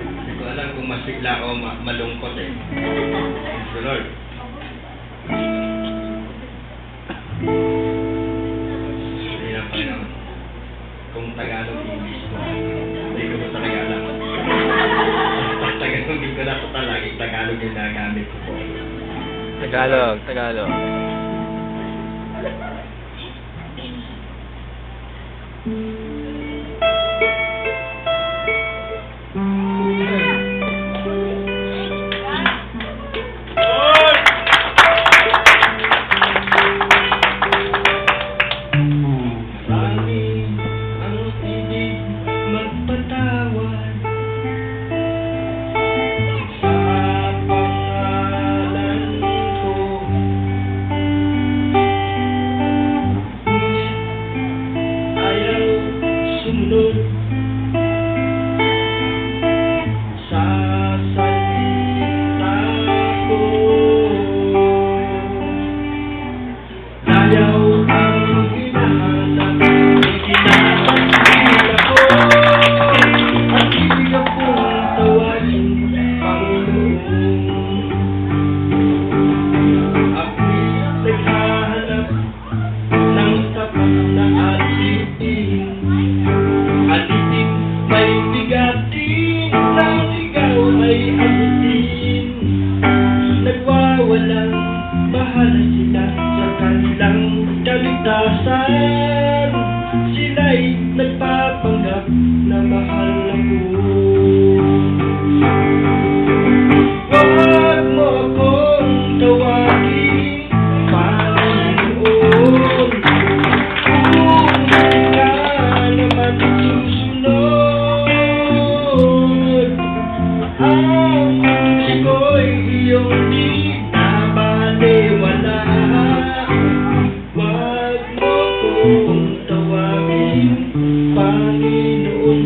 Hindi ko alam kung masigla o malungkot eh. Praise the Lord. Hindi na pa naman. Kung Tagalog, English ko. Hindi ko pa talaga alam. Pag Tagalog, hindi ko na pa talaga. Tagalog yung nagamit ko po. Tagalog, Tagalog. Sila'y nagpapanggap na mahal ako. Huwag mo akong tawagin Panginoon, kung hindi ka naman susunod. Ang puso ko'y iyong di nabaliwala. Kung tawagin Panginoon,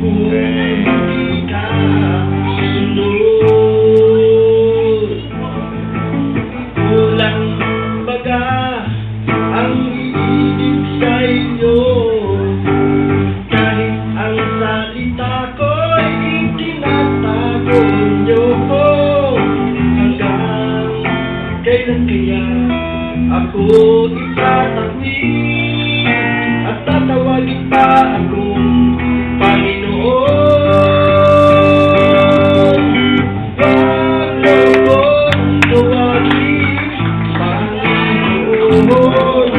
kung hindi ka susunod. Kulang baga ang iibig sa inyo, kahit ang salita ko'y itinatago niyo ko. Hanggang kailan kaya ako itatakwil at tatawagin pa akong Panginoon? Huwag mo akong tawagin Panginoon,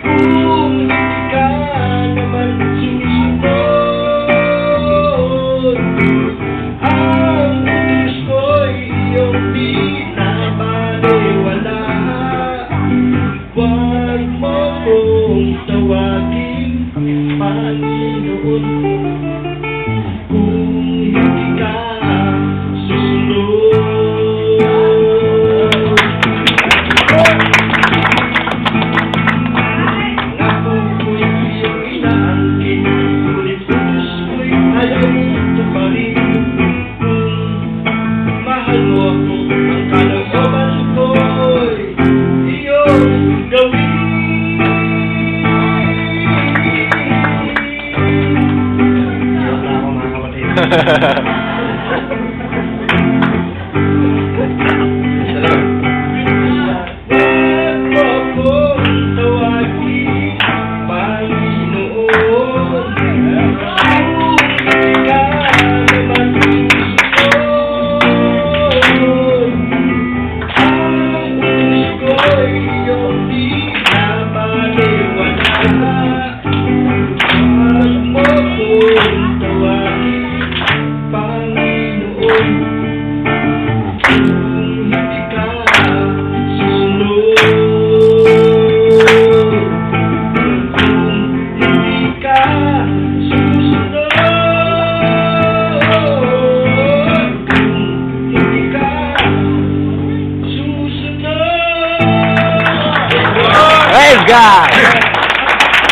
kung hindi ka naman susunod. Ang puso ko'y iyong di nabaliwala. Huwag mo kong tawagin Panginoon, kung hindi ka susunod. Ngako ko'y iyong inaangkin, ngunit puso ko'y ayaw ito pa rin. Kung mahal mo ako, ang kalooban ko'y iyong gawin. Wala ako mga kapatid.